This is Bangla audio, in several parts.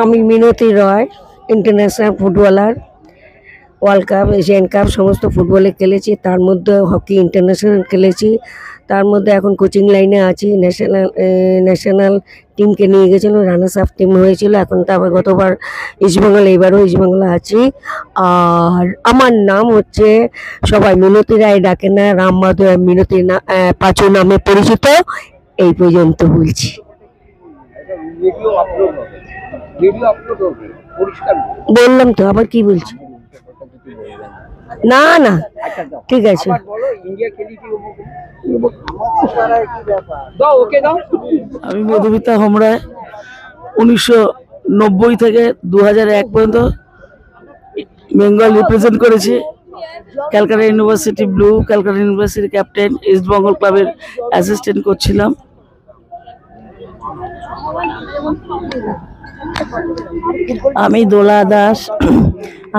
আমি Minati Roy, international footballer. World cup, Asian cup সমস্ত ফুটবলে খেলেছি, তার মধ্যে হকি ইন্টারন্যাশনাল খেলেছি। তার মধ্যে এখন কোচিং লাইনে আছি। ন্যাশনাল টিমকে নিয়ে গেছিলো, রানার্স আপ টিম হয়েছিল। এখন তো আবার গতবার ইস্টবেঙ্গল, এবারও ইস্টবেঙ্গলে আছি। আর আমার নাম হচ্ছে, সবাই মিনতি রায় ডাকে না, রামমাধব মিনতি পাঁচু নামে পরিচিত। এই পর্যন্ত বলছি। বললাম তো, আবার কি বলছি? না না, ঠিক আছে। আমি মধুমিতা হোমরায় 1990 থেকে 2001 পর্যন্ত বেঙ্গল রিপ্রেজেন্ট করেছি। Calcutta university blue, Calcutta university captain, east Bengal ক্লাবের অ্যাসিস্ট্যান্ট করছিলাম। আমি দোলা দাস,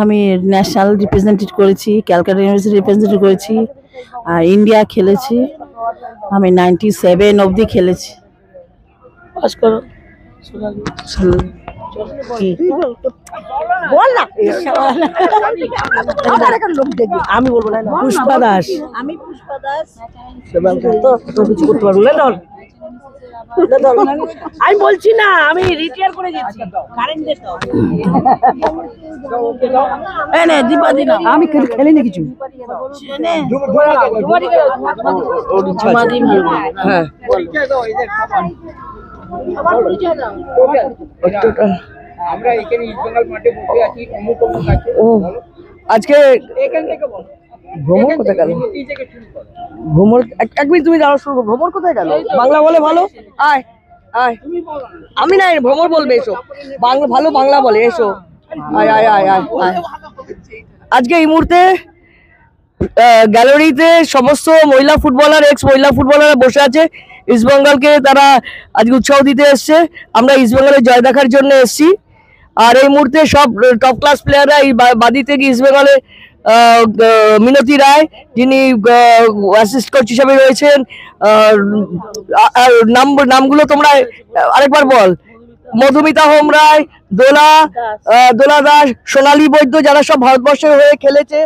আমি ন্যাশনাল রিপ্রেজেন্টেটিভ করেছি, ক্যালকাটা ইউনিভার্সিটি রিপ্রেজেন্টেটিভ করেছি, আর ইন্ডিয়া খেলেছি। আমি 97 অবধি খেলেছি। পাস করো। আমি বলবো না, পুষ্পা দাস। আমি পুষ্পা দাস। কিছু করতে পারবো না। আমি বলছি না, আমি রিটায়ার করে গেছি। আমি খেলিনি কিছু। হ্যাঁ, আজকে ভ্রমণ কোথায় গেল? ভ্রমণ এক মিনিট, তুমি যাওয়া শুরু করো। ভ্রমণ কোথায় গেল? বাংলা বলে ভালো। আয় আয়, আমি না ভ্রমণ বলবে, এসো। বাংলা ভালো, বাংলা বলে, এসো। আয় আয় আয় আয় আয়। আজকে এই মুহূর্তে গ্যালারিতে সমস্ত মহিলা ফুটবলার, এক্স মহিলা ফুটবলাররা বসে আছে। ইস্টবেঙ্গলকে তারা আজকে উৎসাহ দিতে এসছে। আমরা ইস্টবেঙ্গলের জয় দেখার জন্য এসছি। আর এই মুহূর্তে সব টপ ক্লাস প্লেয়াররা এই বাদি থেকে ইস্টবেঙ্গলে মিনতি রায়, যিনি অ্যাসিস্ট কোচ হিসেবে রয়েছেন। নামগুলো তোমরা আরেকবার বল। মধুমিতা হোমরায়, দোলা দাস, সোনালী বৈদ্য, যারা সব ভারতবর্ষের হয়ে খেলেছে,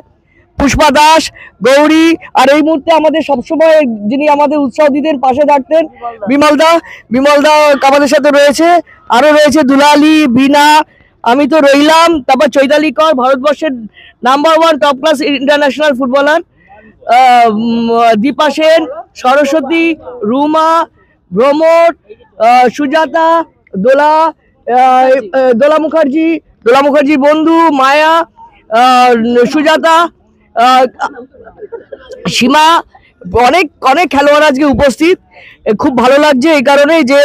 পুষ্পা দাস, গৌরী। আর এই মুহূর্তে আমাদের সবসময় যিনি আমাদের উৎসাহ দিতেন, পাশে থাকতেন, বিমল দা আমাদের সাথে রয়েছে। আরো রয়েছে দুলালি, বিনা, আমি তো রইলাম, তারপর চৈতালি কর, ভারতবর্ষের number 1 top class international footballer, Dipa Sen, Saraswati, Ruma, Bhramar, Sujata, দোলা মুখার্জি বন্ধু, মায়া, সুজাতা, সীমা, অনেক অনেক খেলোয়াড় আজকে উপস্থিত। খুব ভালো লাগছে এই কারণে যে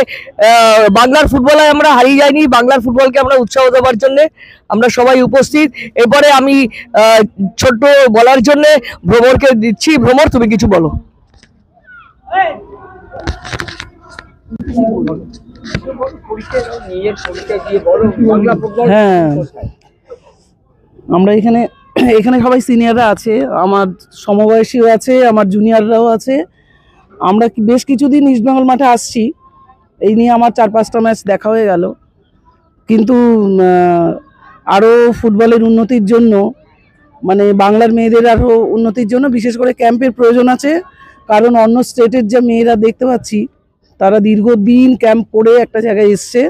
বাংলার ফুটবলে আমরা হারিয়ে যাইনি। বাংলার ফুটবলকে আমরা উৎসাহ দেওয়ার জন্য আমরা সবাই উপস্থিত। এরপরে আমি ছোট্ট বলার জন্য ভ্রমরকে দিচ্ছি। ভ্রমর, তুমি কিছু বলো। হ্যাঁ, আমরা এখানে সবাই সিনিয়ররা আছে, আমার সমবয়সীও আছে, আমার জুনিয়ররাও আছে। আমরা বেশ কিছুদিন ইস্টবেঙ্গল মাঠে আসছি, এই নিয়ে আমার 4-5টা ম্যাচ দেখা হয়ে গেল। কিন্তু আরও ফুটবলের উন্নতির জন্য, মানে বাংলার মেয়েদের আরও উন্নতির জন্য বিশেষ করে ক্যাম্পের প্রয়োজন আছে। কারণ অন্য স্টেটের যে মেয়েরা দেখতে পাচ্ছি, তারা দীর্ঘদিন ক্যাম্প করে একটা জায়গায় এসছে,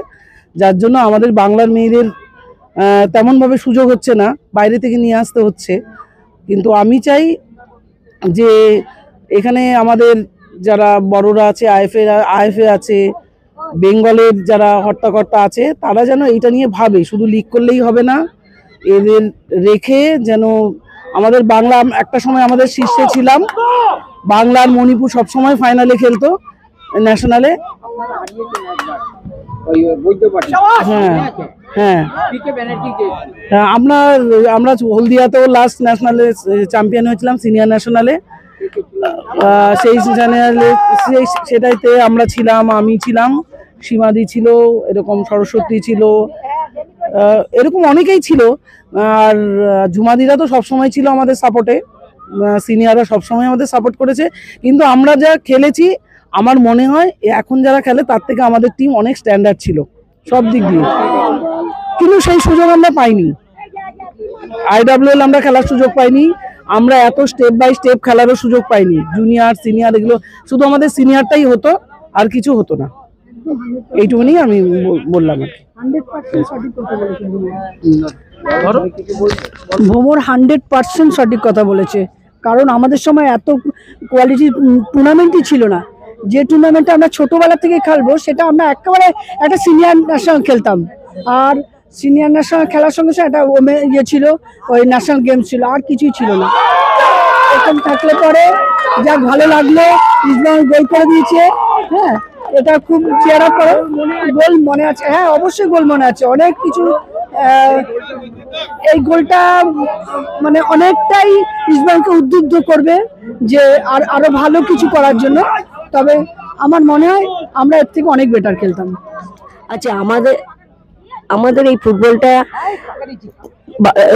যার জন্য আমাদের বাংলার মেয়েদের তেমনভাবে সুযোগ হচ্ছে না, বাইরে থেকে নিয়ে আসতে হচ্ছে। কিন্তু আমি চাই যে এখানে আমাদের যারা বড়রা আছে, আইএফএ আছে, বেঙ্গলের যারা হর্তাকর্তা আছে, তারা যেন এইটা নিয়ে ভাবে। শুধু লিগ করলেই হবে না, এদের রেখে যেন আমাদের বাংলা, একটা সময় আমাদের শীর্ষে ছিলাম, বাংলার মণিপুর সবসময় ফাইনালে খেলতো ন্যাশনালে। হ্যাঁ হ্যাঁ, আমরা হলদিয়াতেও লাস্ট ন্যাশনালে চ্যাম্পিয়ন হয়েছিলাম, সিনিয়র ন্যাশনালে। সেই সেটাইতে আমরা ছিলাম, আমি ছিলাম, সীমাদি ছিল, এরকম সরস্বতী ছিল, এরকম অনেকেই ছিল। আর ঝুমাদিরা তো সবসময় ছিল আমাদের সাপোর্টে, সিনিয়ররা সবসময় আমাদের সাপোর্ট করেছে। কিন্তু আমরা যা খেলেছি, আমার মনে হয় এখন যারা খেলে তার থেকে আমাদের টিম অনেক স্ট্যান্ডার্ড ছিল সব দিক দিয়ে। কিন্তু সেই সুযোগ আমরা পাইনি। IWL আমরা খেলার সুযোগ পাইনি, আমরা এত স্টেপ বাই স্টেপ খেলারও সুযোগ পাইনি। জুনিয়র সিনিয়র এগুলো শুধু আমাদের সিনিয়রটাই হতো, আর কিছু হতো না। এইটুকুনি আমি বললাম আর কি। ভ্রমর 100% সঠিক কথা বলেছে, কারণ আমাদের সময় এত কোয়ালিটি টুর্নামেন্টই ছিল না। যে টুর্নামেন্টে আমরা ছোটবেলা থেকে খেলবো সেটা আমরা একেবারে একটা সিনিয়র ন্যাশনাল খেলতাম, আর সিনিয়র ন্যাশনাল খেলার সঙ্গে সঙ্গে একটা ইয়ে ছিল, ওই ন্যাশনাল গেমস ছিল, আর কিছুই ছিল না। এরকম থাকলে পরে যাক ভালো লাগলো, ইসলাম গোল করে দিয়েছে। হ্যাঁ, এটা খুব চেয়ার আপ করো। গোল মনে আছে? হ্যাঁ, অবশ্যই গোল মনে আছে, অনেক কিছু। এই গোলটা মানে অনেকটাই ইসলামকে উদ্বুদ্ধ করবে যে আরো ভালো কিছু করার জন্য। তবে আমার মনে হয় আমরা এর থেকে অনেক বেটার খেলতাম। আচ্ছা, আমাদের এই ফুটবলটা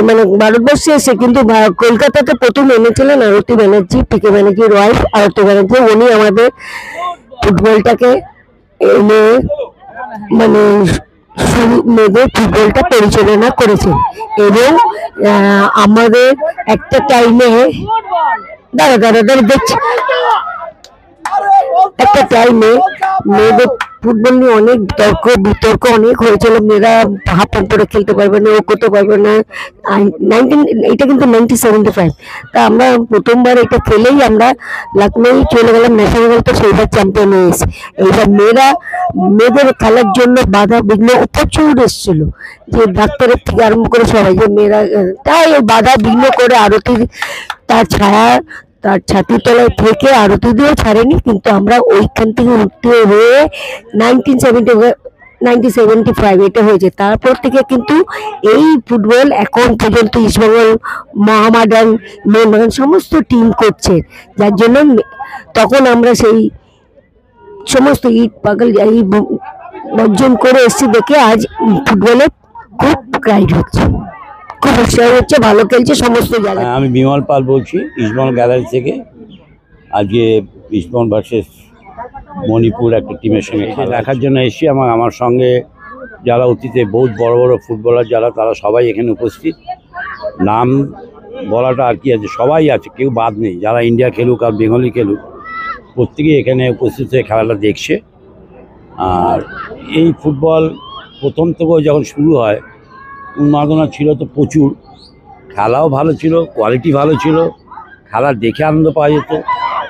মানে ভারতবর্ষে এসে কিন্তু কলকাতাতে প্রথম এনেছিলেন আরতি ব্যানার্জি, পিকে ব্যানার্জির ওয়াইফ আরতি ব্যানার্জি। উনি আমাদের ফুটবলটাকে এনে মানে মেয়েদের ফুটবলটা পরিচালনা করেছেন। এবং আমাদের একটা টাইমে দাঁড়া দেখছি, একটা টাইমে মেয়েদের ফুটবল নিয়ে অনেক বিতর্ক অনেক হয়েছিল। মেয়েরা হাফ প্যান্ট পরে খেলতে পারবে না, ও করতে পারবে না। এটা কিন্তু 1975। তা আমরা প্রথমবার এটা খেলেই আমরা লখনৌ চলে গেলাম ন্যাশনাল, তো সেইবার চ্যাম্পিয়ন হয়েছে। এইবার মেয়েদের খেলার জন্য বাধা বিঘ্ন প্রচুর এসেছিল, যে ডাক্তারের থেকে আরম্ভ করে সবাই, যে মেয়েরা তাই বাধা বিঘ্ন করে আরতি তার ছাতির তলায় থেকে আরতি দিয়েও ছাড়েনি। কিন্তু আমরা ওইখান থেকে উঠতে হয়ে 1975 এটা হয়েছে। তারপর থেকে কিন্তু এই ফুটবল এখন পর্যন্ত ইস্টবেঙ্গল, মোহামেডান, মোহনবাগান সমস্ত টিম করছে। যার জন্য তখন আমরা সেই সমস্ত ইট পাগল এই বর্জন করে এসেছি দেখে আজ ফুটবলে খুব প্রাইড হচ্ছে, খুব উৎসাহ হচ্ছে, ভালো খেলছে সমস্ত জায়গায়। আমি বিমল পাল বলছি ইস্টবেঙ্গল গ্যালারি থেকে। আজকে ইস্টবেঙ্গল ভার্সেস মণিপুর একটা টিমের সঙ্গে দেখার জন্য এসেছি। আমার সঙ্গে যারা অতীতে বহুত বড় বড় ফুটবলার যারা, তারা সবাই এখানে উপস্থিত। নাম বলাটা আর কি আছে, সবাই আছে, কেউ বাদ নেই। যারা ইন্ডিয়া খেলুক আর বেঙ্গলি খেলুক, প্রত্যেকেই এখানে উপস্থিত হয়ে খেলাটা দেখছে। আর এই ফুটবল প্রথম থেকে যখন শুরু হয় উন্মাদনা ছিল তো প্রচুর, খেলাও ভালো ছিল, কোয়ালিটি ভালো ছিল, খেলা দেখে আনন্দ পাওয়া যেত।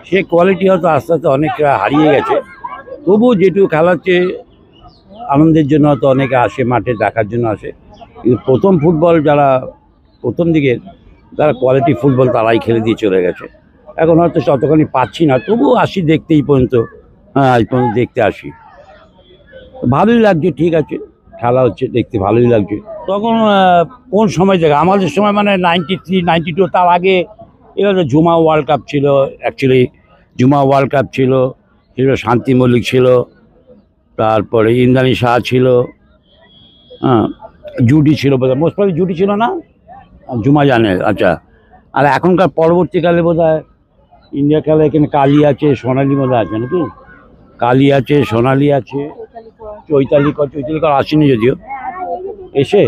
সে কোয়ালিটি হয়তো আস্তে আস্তে অনেকটা হারিয়ে গেছে, তবুও যেটুকু খেলাচ্ছে আনন্দের জন্য হয়তো অনেকে আসে, মাঠে দেখার জন্য আসে। কিন্তু প্রথম ফুটবল যারা প্রথম দিকে যারা কোয়ালিটি ফুটবল তারাই খেলে দিয়ে চলে গেছে। এখন হয়তো ততখানি পাচ্ছি না, তবুও আসি দেখতে এই পর্যন্ত। হ্যাঁ, এই পর্যন্ত দেখতে আসি, ভালোই লাগছে। ঠিক আছে, খেলা হচ্ছে, দেখতে ভালোই লাগছে। তখন কোন সময় থেকে আমাদের সময় মানে 93, 92, তার আগে এগুলো জুমা ওয়ার্ল্ড কাপ ছিল। অ্যাকচুয়ালি জুমা ওয়ার্ল্ড কাপ ছিল, শান্তি মল্লিক ছিল, তারপরে ইন্দ্রাণী শাহ ছিল, হ্যাঁ, জুডি ছিল বোধ হয়, মোস্ট প্রবলি জুডি ছিল না, জুমা জানে। আচ্ছা, আর এখনকার পরবর্তীকালে বোধ হয় ইন্ডিয়া খেলা এখানে কালী আছে, সোনালি বোধ আছে নাকি, কালী আছে, সোনালি আছে, চৈতালি কর আসেনি যদিও, এসে